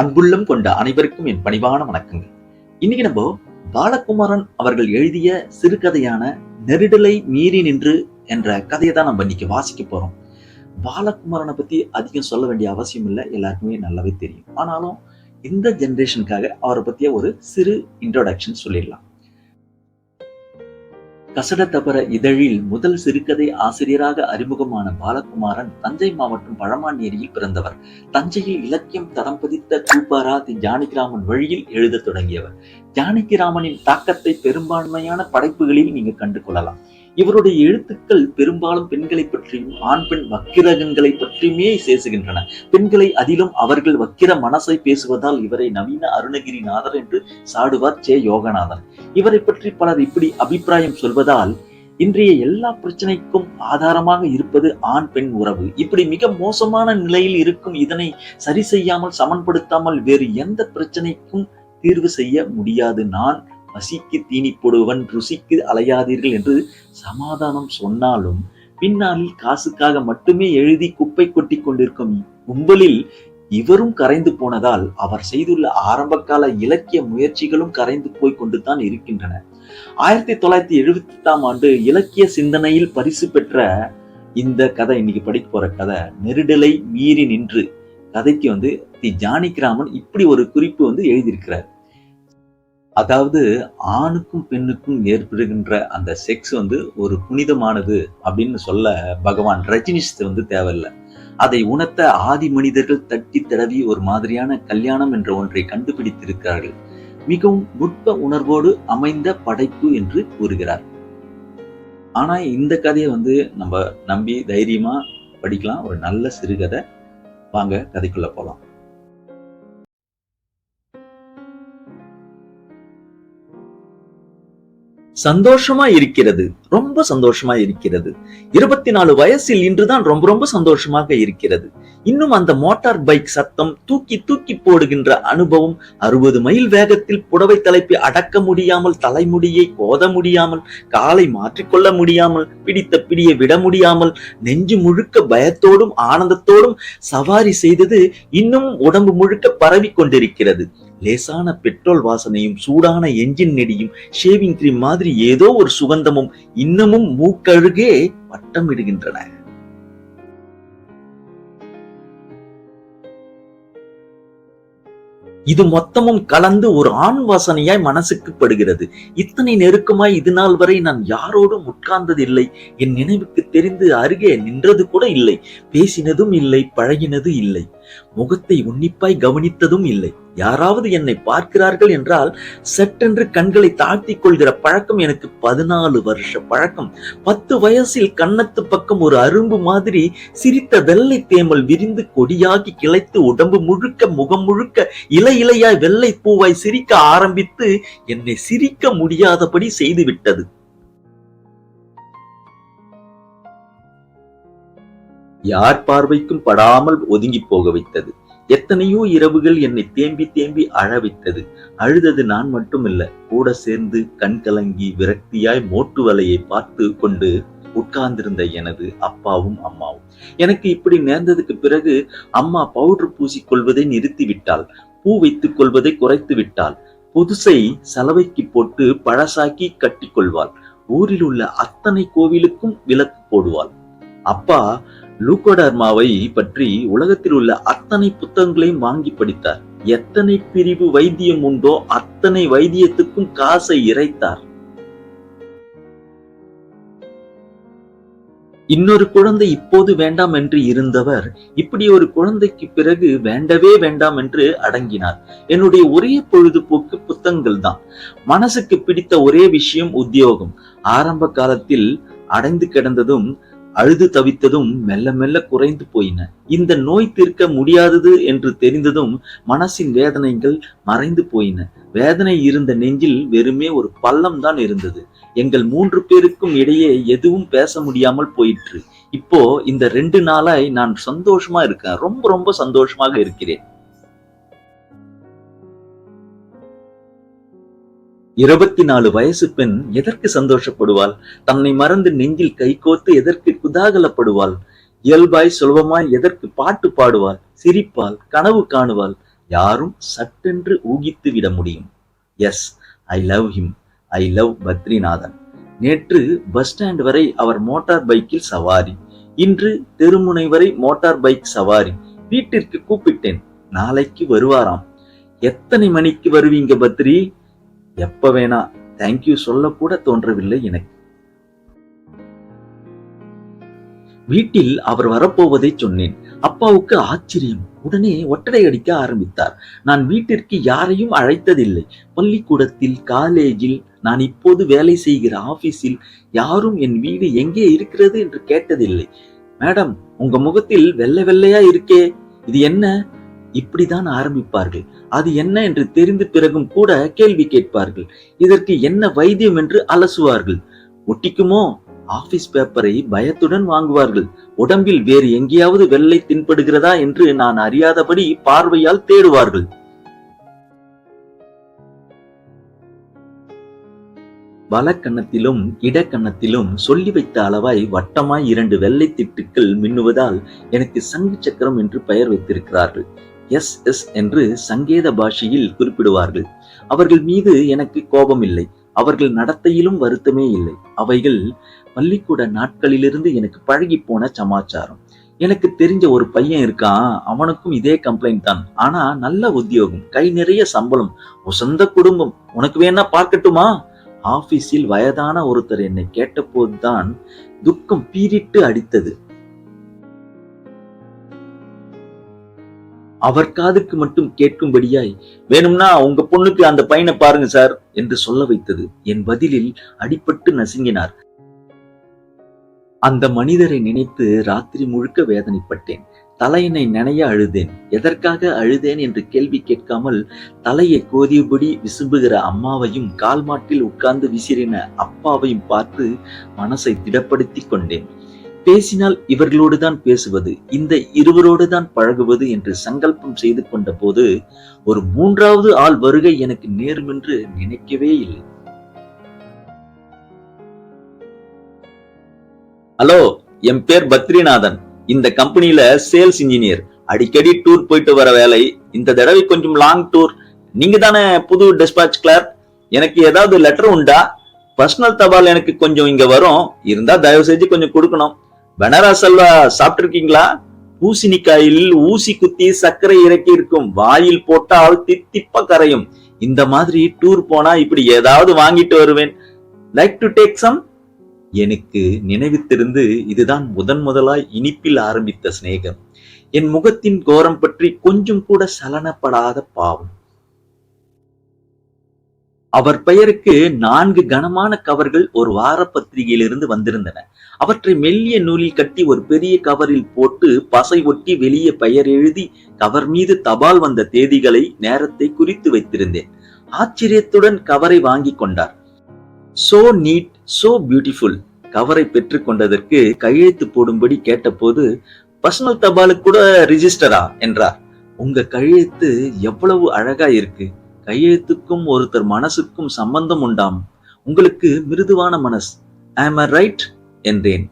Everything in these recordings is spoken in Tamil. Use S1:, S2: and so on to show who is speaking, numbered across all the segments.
S1: அன்புள்ளம் கொண்ட அனைவருக்கும் என் பணிவான வணக்கங்கள். இன்னைக்கு நம்ம பாலகுமாரன் அவர்கள் எழுதிய சிறுகதையான நெருடலை மீறி நின்று என்ற கதையை தான் நம்ம இன்னைக்கு வாசிக்க போறோம். பாலகுமாரனை பத்தி அதிகம் சொல்ல வேண்டிய அவசியம் இல்லை, எல்லாருக்குமே நல்லாவே தெரியும். ஆனாலும் இந்த ஜெனரேஷனுக்காக அவரை பத்திய ஒரு சிறு இன்ட்ரோடக்ஷன் சொல்லிடலாம். கசடத்தபர இதழில் முதல் சிறுகதை ஆசிரியராக அறிமுகமான பாலகுமாரன் தஞ்சை மாவட்டம் பழமாநேரியில் பிறந்தவர். தஞ்சையில் இலக்கியம் தடம் பதித்த கூப்பாரா தி ஜானகிராமன் வழியில் எழுத தொடங்கியவர். ஜானகிராமனின் தாக்கத்தை பெரும்பான்மையான படைப்புகளில் நீங்க கண்டு கொள்ளலாம். இவருடைய எழுத்துக்கள் பெரும்பாலும் பெண்களை பற்றியும் ஆண் பெண் வக்கிரகங்களை பற்றியுமே பேசுகின்றன. பெண்களை அதிலும் அவர்கள் வக்கிர மனசை பேசுவதால் இவரை நவீன அருணகிரிநாதர் என்று சாடுவார் சே யோகநாதன். இவரை பற்றி பலர் இப்படி அபிப்பிராயம் சொல்வதால் இன்றைய எல்லா பிரச்சனைக்கும் ஆதாரமாக இருப்பது ஆண் பெண் உறவு. இப்படி மிக மோசமான நிலையில் இருக்கும் இதனை சரி செய்யாமல் சமன்படுத்தாமல் வேறு எந்த பிரச்சனைக்கும் தீர்வு செய்ய முடியாது. நான் பசிக்கு தீனி போடுவன், ருசிக்கு அலையாதீர்கள் என்று சமாதானம் சொன்னாலும் பின்னாளில் காசுக்காக மட்டுமே எழுதி குப்பை கொட்டி கொண்டிருக்கும் கும்பலில் இவரும் கரைந்து போனதால் அவர் செய்துள்ள ஆரம்பகால இலக்கிய முயற்சிகளும் கரைந்து போய் கொண்டுதான் இருக்கின்றன. 1978ஆம் ஆண்டு இலக்கிய சிந்தனையில் பரிசு பெற்ற இந்த கதை, இன்னைக்கு படிக்க போற கதை நெருடலை மீறி நின்று கதைக்கு தி ஜானகிராமன் இப்படி ஒரு குறிப்பு எழுதியிருக்கிறார். அதாவது ஆணுக்கும் பெண்ணுக்கும் ஏற்படுகின்ற அந்த செக்ஸ் ஒரு புனிதமானது அப்படின்னு சொல்ல பகவான் ரஜினிஷ் தேவையில்லை. அதை உணர்த்த ஆதி மனிதர்கள் தட்டி தடவி ஒரு மாதிரியான கல்யாணம் என்ற ஒன்றை கண்டுபிடித்திருக்கிறார்கள். மிகவும் நுட்ப உணர்வோடு அமைந்த படைப்பு என்று கூறுகிறார். ஆனா இந்த கதையை நம்ம நம்பி தைரியமா படிக்கலாம். ஒரு நல்ல சிறுகதை. வாங்க கதைக்குள்ள போலாம். சந்தோஷமா இருக்கிறது, ரொம்ப சந்தோஷமா இருக்கிறது. 24 வயசில் இன்றுதான் ரொம்ப ரொம்ப சந்தோஷமாக இருக்கிறது. இன்னும் அந்த மோட்டார் பைக் சத்தம், தூக்கி தூக்கி போடுகின்ற அனுபவம், 60 மைல் வேகத்தில் புடவை தலைப்பை அடக்க முடியாமல், தலைமுடியை கோத முடியாமல், காலை மாற்றிக்கொள்ள முடியாமல், பிடித்த பிடியை விட முடியாமல், நெஞ்சு முழுக்க பயத்தோடும் ஆனந்தத்தோடும் சவாரி செய்தது இன்னும் உடம்பு முழுக்க பரவி கொண்டிருக்கிறது. லேசான பெட்ரோல் வாசனையும் சூடான என்ஜின் நெடியும் ஷேவிங் கிரீம் மாதிரி ஏதோ ஒரு சுகந்தமும் இன்னமும் மூக்கழுகே வட்டமிடுகின்றன. இது மொத்தமும் கலந்து ஒரு ஆண் வாசனையாய் மனசுக்கு படுகிறது. இத்தனை நெருக்கமாய் இது நாள் வரை நான் யாரோடும் உட்கார்ந்ததில்லை. என் நினைவுக்கு தெரிந்து அருகே நின்றது கூட இல்லை. பேசினதும் இல்லை, பழகினது இல்லை, முகத்தை உன்னிப்பாய் கவனித்ததும் இல்லை. யாராவது என்னை பார்க்கிறார்கள் என்றால் சட்டென்று கண்களை தாழ்த்திக் கொள்கிற பழக்கம் எனக்கு 14 வருஷ பழக்கம். 10 வயசில் கன்னத்து பக்கம் ஒரு அரும்பு மாதிரி சிரித்த வெள்ளை தேமல் விரிந்து கொடியாகி கிளைத்து உடம்பு முழுக்க முகம் முழுக்க இலை இலையாய் வெள்ளை பூவாய் சிரிக்க ஆரம்பித்து என்னை சிரிக்க முடியாதபடி செய்துவிட்டது. யார் பார்வைக்கும் படாமல் ஒதுங்கி போக வைத்தது. எத்தனையோ இரவுகள் என்னை தேம்பி தேம்பி அழ வைத்தது. அழுதது நான் மட்டுமில்ல, கூட சேர்ந்து கண் கலங்கி விரக்தியாய் மோட்டு வலையை பார்த்து கொண்டு உட்கார்ந்திருந்த எனது அப்பாவும் அம்மாவும். எனக்கு இப்படி நேர்ந்ததுக்கு பிறகு அம்மா பவுடர் பூசிக்கொள்வதை நிறுத்திவிட்டாள். பூ வைத்துக் கொள்வதை குறைத்து விட்டாள். புதுசை சலவைக்கு போட்டு பழசாக்கி கட்டி கொள்வாள். ஊரில் உள்ள அத்தனை கோவிலுக்கும் விளக்கு போடுவாள். அப்பா லூகோடர்மாவை பற்றி உலகத்தில் உள்ள அத்தனை புத்தகங்களையும் வாங்கி படித்தார். எத்தனை பிரிவு வைத்தியம் உண்டோ அத்தனை வைத்தியத்துக்கும் காசை இறைத்தார். இன்னொரு குழந்தை இப்போது வேண்டாம் என்று இருந்தவர் இப்படி ஒரு குழந்தைக்கு பிறகு வேண்டவே வேண்டாம் என்று அடங்கினார். என்னுடைய ஒரே பொழுதுபோக்கு புத்தகங்கள் தான். மனசுக்கு பிடித்த ஒரே விஷயம் உத்தியோகம். ஆரம்ப காலத்தில் அடைந்து கிடந்ததும் அழுது தவித்ததும் மெல்ல மெல்ல குறைந்து போயின. இந்த நோய் தீர்க்க முடியாதது என்று தெரிந்ததும் மனசின் வேதனைகள் மறைந்து போயின. வேதனை இருந்த நெஞ்சில் வெறுமே ஒரு பள்ளம் தான் இருந்தது. எங்கள் 3 பேருக்கும் இடையே எதுவும் பேச முடியாமல் போயிற்று. இப்போ இந்த 2 நாளாய் நான் சந்தோஷமா இருக்கேன். ரொம்ப ரொம்ப சந்தோஷமாக இருக்கிறேன். 24 வயசு பெண் எதற்கு சந்தோஷப்படுவாள்? தன்னை மறந்து நெஞ்சில் கைகோத்து எதற்கு குதாகலப்படுவாள்? இயல்பாய் சுலபமாய் எதற்கு பாட்டு பாடுவாள்? சிரிப்பாள், கனவு காணுவாள். யாரும் சட்டென்று ஊகித்து விட முடியும். Yes, I love him. I love Badrinathan. நேற்று பஸ் ஸ்டாண்ட் வரை அவர் மோட்டார் பைக்கில் சவாரி. இன்று தெருமுனை வரை மோட்டார் பைக் சவாரி. வீட்டிற்கு கூப்பிட்டேன். நாளைக்கு வருவாராம். எத்தனை மணிக்கு வருவீங்க பத்ரி? எப்ப வேணா. தேங்க்யூ சொல்லக்கூட தோன்றவில்லை எனக்கு. வீட்டில் அவர் வரப்போவதை சொன்னேன். அப்பாவுக்கு ஆச்சரியம். உடனே ஒட்டடை அடிக்க ஆரம்பித்தார். நான் வீட்டிற்கு யாரையும் அழைத்ததில்லை. பள்ளிக்கூடத்தில், காலேஜில், நான் இப்போது வேலை செய்கிற ஆபீஸில் யாரும் என் வீடு எங்கே இருக்கிறது என்று கேட்டதில்லை. மேடம், உங்க முகத்தில் வெள்ளை வெள்ளையா இருக்கே, இது என்ன? இப்படிதான் ஆரம்பிப்பார்கள். அது என்ன என்று தெரிந்த பிறகும் கூட கேள்வி கேட்பார்கள். இதற்கு என்ன வைத்தியம் என்று அலசுவார்கள். ஒட்டிக்குமோ? ஆபீஸ் பேப்பரை பயத்துடன் வாங்குவார்கள். உடம்பில் வேறு எங்கேயாவது வெள்ளை தென்படுகிறதா என்று நான் அறியாதபடி பார்வையால் தேடுவார்கள். வலக்கண்ணத்திலும் இடக்கண்ணத்திலும் சொல்லி வைத்த அளவாய் வட்டமாய் 2 வெள்ளை திட்டுக்கள் மின்னுவதால் எனக்கு சங்கு சக்கரம் என்று பெயர் வைத்திருக்கிறார்கள். எஸ் எஸ் என்று சங்கேத பாஷையில் குறிப்பிடுவார்கள். அவர்கள் மீது எனக்கு கோபம் இல்லை. அவர்கள் நடத்தையிலும் வருத்தமே இல்லை. அவைகள் பள்ளிக்கூட நாட்களிலிருந்து எனக்கு பழகி போன சமாச்சாரம். எனக்கு தெரிஞ்ச ஒரு பையன் இருக்கான். அவனுக்கும் இதே கம்ப்ளைண்ட் தான். ஆனா நல்ல உத்தியோகம், கை நிறைய சம்பளம், சொந்த குடும்பம். உனக்கு வேணா பார்க்கட்டுமா? ஆபீஸில் வயதான ஒருத்தர் என்னை கேட்ட போதுதான் துக்கம் பீரிட்டு அடித்தது. அவர் காதுக்கு மட்டும் கேட்கும்படியாய், வேணும்னா உங்க பொண்ணுக்கு அந்த பையனை பாருங்க சார் என்று சொல்ல வைத்தது. என் பதிலில் அடிபட்டு நசுங்கினார். அந்த மனிதரை நினைத்து ராத்திரி முழுக்க வேதனைப்பட்டேன். தலையினை நனைய அழுதேன். எதற்காக அழுதேன் என்று கேள்வி கேட்காமல் தலையை கோதியபடி விசும்புகிற அம்மாவையும் கால் மாட்டில் உட்கார்ந்து விசிறின அப்பாவையும் பார்த்து மனசை திடப்படுத்தி கொண்டேன். பேசினால் இவர்களோடு தான் பேசுவது, இந்த இருவரோடு தான் பழகுவது என்று சங்கல்பம் செய்து கொண்ட போது ஒரு 3வது ஆள் வருகை எனக்கு நேரும் என்று நினைக்கவே இல்லை. ஹலோ, என் பேர் பத்ரிநாதன். இந்த கம்பெனில சேல்ஸ் இன்ஜினியர். அடிக்கடி டூர் போயிட்டு வர வேலை. இந்த தடவை கொஞ்சம் லாங் டூர். நீங்க தானே புது டிஸ்பாச் கிளர்க்? எனக்கு ஏதாவது லெட்டர் உண்டா? பர்சனல் தபால் எனக்கு கொஞ்சம் இங்க வரும். இருந்தா தயவு செஞ்சு கொஞ்சம் கொடுக்கணும். பனாரஸ் அல்வா சாப்பிட்டு இருக்கீங்களா? பூசணிக்காயில் ஊசி குத்தி சர்க்கரை இறக்கி இருக்கும். வாயில் போட்டால் தித்திப்ப கரையும். இந்த மாதிரி டூர் போனா இப்படி ஏதாவது வாங்கிட்டு வருவேன். Like to take some? எனக்கு நினைவித்திருந்து இதுதான் முதலாய் இனிப்பில் ஆரம்பித்த சிநேகம். என் முகத்தின் கோரம் பற்றி கொஞ்சம் கூட சலனப்படாத பாவம். அவர் பெயருக்கு 4 கனமான கவர்கள் ஒரு வார பத்திரிகையிலிருந்து வந்திருந்தன. அவற்றை மெல்லிய நூலில் கட்டி ஒரு பெரிய கவரில் போட்டு பசை ஒட்டி வெளியே பெயர் எழுதி கவர் மீது தபால் வந்த தேதிகளை, நேரத்தை குறித்து வைத்திருந்தேன். ஆச்சரியத்துடன் கவரை வாங்கி கொண்டார். So neat, so beautiful. கவரை பெற்றுக் கொண்டதற்கு கையெழுத்து போடும்படி கேட்டபோது, பர்சனல் தபாலுக்கு கூட ரிஜிஸ்டரா என்றார். உங்க கையெழுத்து எவ்வளவு அழகா இருக்கு. கையெழுத்துக்கும் ஒருத்தர் மனசுக்கும் சம்பந்தம் உண்டாம். உங்களுக்கு மிருதுவான மனசு. am I right என்றேன்.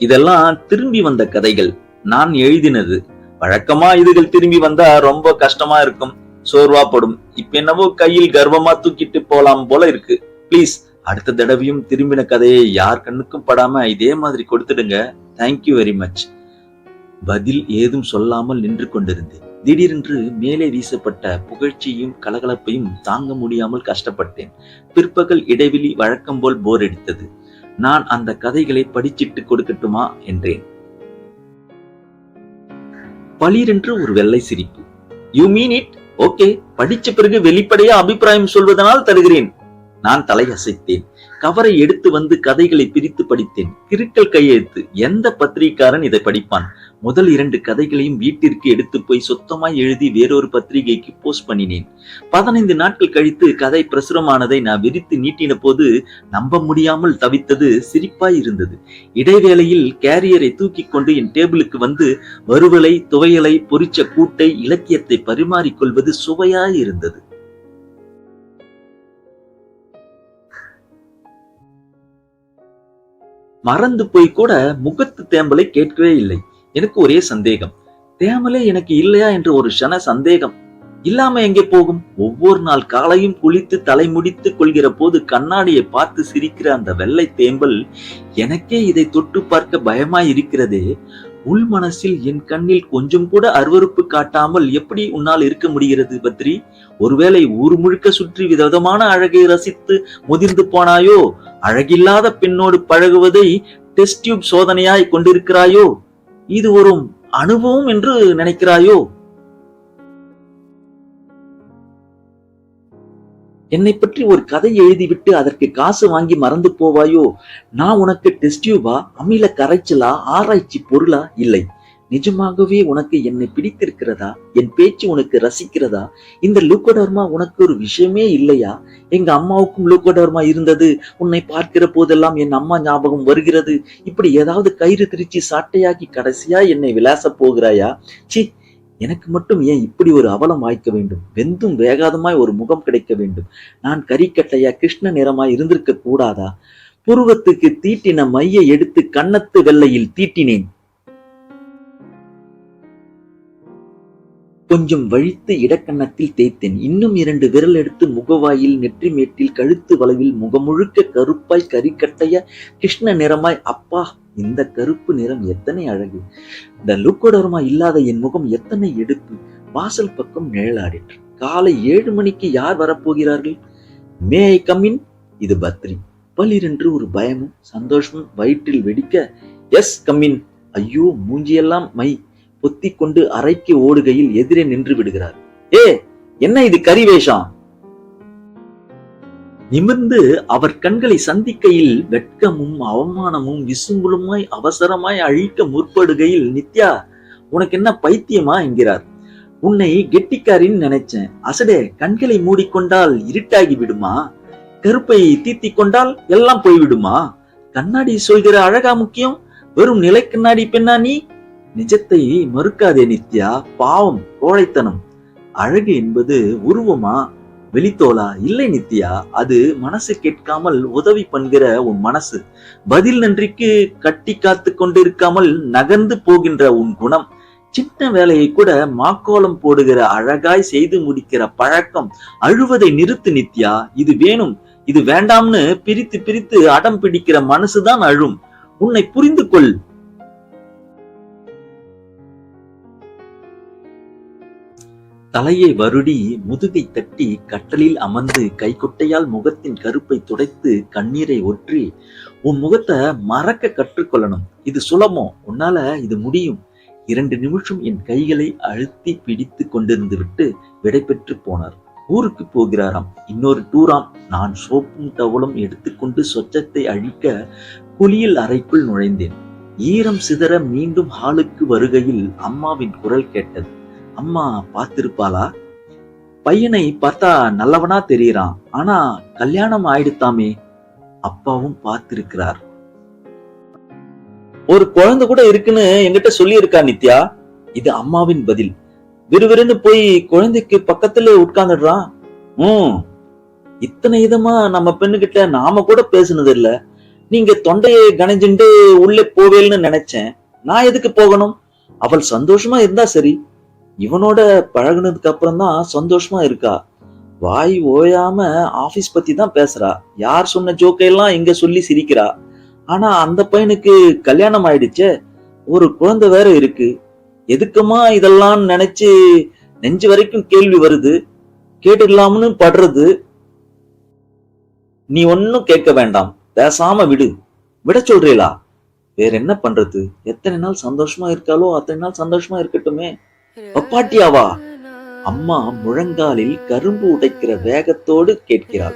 S1: இதெல்லாம் திரும்பி வந்த கதைகள். நான் எழுதினது. வழக்கமா இதுகள் திரும்பி வந்தா ரொம்ப கஷ்டமா இருக்கும், சோர்வா படும். இப்ப என்னவோ கையில் கர்வமா தூக்கிட்டு போலாம் போல இருக்கு. பிளீஸ் அடுத்த தடவையும் திரும்பின கதையை யார் கண்ணுக்கும் படாம இதே மாதிரி கொடுத்துடுங்க. Thank you very much. பதில் ஏதும் சொல்லாமல் நின்று கொண்டிருந்தேன். திடீரென்று மேலே வீசப்பட்ட புகழ்ச்சியும் கலகலப்பையும் தாங்க முடியாமல் கஷ்டப்பட்டேன். பிற்பகல் இடைவெளி வழக்கம் போல் போர் அடித்தது. நான் அந்த கதைகளை படிச்சிட்டு கொடுக்கட்டுமா என்றேன். பளீரென்று ஒரு வெள்ளை சிரிப்பு. You mean it? ஓகே, படிச்ச பிறகு வெளிப்படையா அபிப்பிராயம் சொல்வதனால் தருகிறேன். நான் தலை அசைத்தேன். கவரை எடுத்து வந்து கதைகளை பிரித்து படித்தேன். கிறுக்கல் கையெழுத்து. எந்த பத்திரிகைக்காரன் இதை படிப்பான்? முதல் 2 கதைகளையும் வீட்டிற்கு எடுத்து போய் சொத்தமாய் எழுதி வேறொரு பத்திரிகைக்கு போஸ்ட் பண்ணினேன். 15 நாட்கள் கழித்து கதை பிரசுரமானதை நான் விரித்து நீட்டின போது நம்ப முடியாமல் தவித்தது சிரிப்பாய் இருந்தது. இடைவேளையில் கேரியரை தூக்கி கொண்டு என் டேபிளுக்கு வந்து வறுவலை, துவையலை, பொரிச்ச கூட்டை, இலக்கியத்தை பரிமாறிக்கொள்வது சுவையாய் இருந்தது. மறந்து போய் கூட முகத்து தேம்பலை கேட்கவே இல்லை. எனக்கு ஒரே சந்தேகம். தேமலே எனக்கு இல்லையா என்று ஒரு க்ஷண சந்தேகம். இல்லாம எங்கே போகும்? ஒவ்வொரு நாள் காலையும் குளித்து தலை முடித்து கொள்கிற போது கண்ணாடியை பார்த்து சிரிக்கிற அந்த வெள்ளை தேம்பல் எனக்கே இதை தொட்டு பார்க்க பயமாய் இருக்கிறதே. உள் மனசில் என் கண்ணில் கொஞ்சம் கூட அருவருப்பு காட்டாமல் எப்படி உன்னால் இருக்க முடிகிறது பத்ரி? ஒருவேளை ஊர் முழுக்க சுற்றி விதவிதமான அழகை ரசித்து முதிர்ந்து போனாயோ? அழகில்லாத பெண்ணோடு பழகுவதை டெஸ்ட் டியூப் சோதனையாய் கொண்டிருக்கிறாயோ? இது ஒரு அனுபவம் என்று நினைக்கிறாயோ? என்னை பற்றி ஒரு கதை எழுதிவிட்டு அதற்கு காசு வாங்கி மறந்து போவாயோ? நான் உனக்கு டெஸ்ட் டியூபா, அமில கரைச்சலா, ஆராய்ச்சி பொருளா? இல்லை, நிஜமாகவே உனக்கு என்னை பிடித்திருக்கிறதா? என் பேச்சு உனக்கு ரசிக்கிறதா? இந்த லூக்கோடர்மா உனக்கு ஒரு விஷயமே இல்லையா? எங்க அம்மாவுக்கும் லூக்கோடர்மா இருந்தது, உன்னை பார்க்கிற போதெல்லாம் என் அம்மா ஞாபகம் வருகிறது. இப்படி ஏதாவது கயிறு திரிச்சு சாட்டையாக்கி கடைசியா என்னை விளாச போகிறாயா? சி, எனக்கு மட்டும் ஏன் இப்படி ஒரு அவலம் வாய்க்க வேண்டும்? வெந்தும் வேகாதமாய் ஒரு முகம் கிடைக்க வேண்டும். நான் கரிக்கட்டையா கிருஷ்ண நிறமாய் இருந்திருக்க கூடாதா? புருவத்துக்கு தீட்டின மையை எடுத்து கன்னத்து வெள்ளையில் தீட்டினேன். கொஞ்சம் வழித்து இடக்கண்ணத்தில் தேய்த்தேன். இன்னும் 2 விரல் எடுத்து முகவாயில், நெற்றி மேட்டில், கழுத்து வளைவில் முகமுழுக்க கருப்பாய் கரிக்கட்டைய கிருஷ்ண நிறமாய். அப்பா, இந்த கருப்பு நிறம் எத்தனை அழகு! இந்த லுக்கோடர்மா இல்லாத என் முகம் எத்தனை எடுப்பு! வாசல் பக்கம் நிழலாடிற்று. காலை 7 மணிக்கு யார் வரப்போகிறார்கள்? மே ஐ கம்மின்? இது பத்ரி. பளிரென்று ஒரு பயமும் சந்தோஷமும் வயிற்றில் வெடிக்க, எஸ் கம்மின். ஐயோ, மூஞ்சியெல்லாம் மை பொத்திக் கொண்டு அறைக்கு ஓடுகையில் எதிரே நின்று விடுகிறார். ஏ, என்ன இது கரிவேஷம்? நிமிர்ந்து அவர் கண்களை சந்திக்கையில் வெட்கமும் அவமானமும் விசும்பலுமாய் அவசரமாய் அழிக்க முற்படுகையில், நித்யா, உனக்கு என்ன பைத்தியமா என்கிறார். உன்னை கெட்டிக்காரின்னு நினைச்சேன். அசடே, கண்களை மூடிக்கொண்டால் இருட்டாகி விடுமா? கருப்பை தீத்தி கொண்டால் எல்லாம் போய்விடுமா? கண்ணாடி சொல்கிற அழகா முக்கியம்? வெறும் நிலை கண்ணாடி பெண்ணா நீ? நிஜத்தை மறுக்காதே நித்யா, பாவம், கோழைத்தனம். அழகு என்பது உருவமா, வெளித்தோலா? இல்லை நித்யா, அது மனசு கேட்காமல் உதவி பண்கிற உன் மனசு. பதில் நன்றிக்கு கட்டி காத்து கொண்டிருக்காமல் நகர்ந்து போகின்ற உன் குணம். சின்ன வேலையை கூட மாக்கோலம் போடுகிற அழகாய் செய்து முடிக்கிற பழக்கம். அழுவதை நிறுத்து நித்யா. இது வேணும், இது வேண்டாம்னு பிரித்து பிரித்து அடம் பிடிக்கிற மனசுதான் அழும். உன்னை புரிந்து கொள். தலையை வருடி முதுகை தட்டி கட்டலில் அமர்ந்து கைக்குட்டையால் முகத்தின் கருப்பை துடைத்து கண்ணீரை ஒற்றி, உன் முகத்தை மறக்க கற்றுக்கொள்ளணும். இது சுலபம், உன்னால இது முடியும். 2 நிமிஷம் என் கைகளை அழுத்தி பிடித்து கொண்டிருந்து விட்டு விடை பெற்று போனார். ஊருக்கு போகிறாராம், இன்னொரு டூராம். நான் சோப்பும் டவலும் எடுத்துக்கொண்டு சொச்சத்தை அழிக்க குளியல் அறைக்குள் நுழைந்தேன். ஈரம் சிதற மீண்டும் ஹாலுக்கு வருகையில் அம்மாவின் குரல் கேட்டது. அம்மா பார்த்திருப்பாளா? பையனை பார்த்தா நல்லவனா தெரியறான், ஆனா கல்யாணம் ஆயிடுத்தாமே. அப்பாவும் பார்த்திருக்கிறார். ஒரு குழந்தை கூட இருக்குன்னு என்கிட்ட சொல்லி இருக்கா நித்யா. இது அம்மாவின் பதில். விறுவிறுன்னு போய் குழந்தைக்கு பக்கத்துல உட்கார்ந்துடுறான். இத்தனை இதமா நம்ம பெண்ணுகிட்ட நாம கூட பேசுனது இல்ல. நீங்க தொண்டையை கணைஞ்சுண்டு உள்ளே போவேல்னு நினைச்சேன். நான் எதுக்கு போகணும்? அவள் சந்தோஷமா இருந்தா சரி. இவனோட பழகுனதுக்கு அப்புறம் தான் சந்தோஷமா இருக்கா. வாய் ஓயாம ஆபீஸ் பத்தி தான் பேசுறா. யார் சொன்ன ஜோக்கையெல்லாம் இங்க சொல்லி சிரிக்கிறா. ஆனா அந்த பையனுக்கு கல்யாணம் ஆயிடுச்சே, ஒரு குழந்தை வேற இருக்கு. எதுக்குமா இதெல்லாம் நினைச்சு நெஞ்சு வரைக்கும் கேள்வி வருது. கேட்டுடலாம்னு படுறது. நீ ஒன்னும் கேட்க வேண்டாம், பேசாம விடு. விட சொல்றீங்களா? வேற என்ன பண்றது? எத்தனை நாள் சந்தோஷமா இருக்காளோ அத்தனை நாள் சந்தோஷமா இருக்கட்டுமே. அப்பாட்டியாவா? அம்மா முழங்காலில் கரும்பு உடைக்கிற வேகத்தோடு கேட்கிறாள்.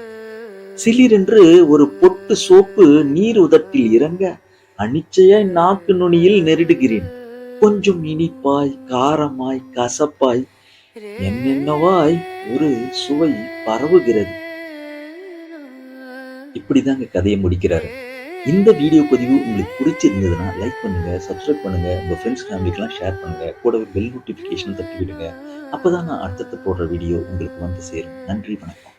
S1: சிலிரென்று ஒரு பொட்டு சோப்பு நீர் உதட்டில் இறங்க அனிச்சையாய் நாக்கு நுனியில் நெருடுகிறேன். கொஞ்சம் இனிப்பாய், காரமாய், கசப்பாய், என்னென்னவாய் ஒரு சுவை பரவுகிறது. இப்படிதாங்க கதையை முடிக்கிறாரு. இந்த வீடியோ பதிவு உங்களுக்கு பிடிச்சிருந்ததுன்னா லைக் பண்ணுங்க, சப்ஸ்கிரைப் பண்ணுங்க, உங்க ஃப்ரெண்ட்ஸ் ஃபேமிலிக்கெல்லாம் ஷேர் பண்ணுங்க, கூடவே பெல் நோட்டிபிகேஷன் தட்டி விடுங்க. அப்பதான் நான் அடுத்தடுத்து போடுற வீடியோ உங்களுக்கு வந்து சேரும். நன்றி, வணக்கம்.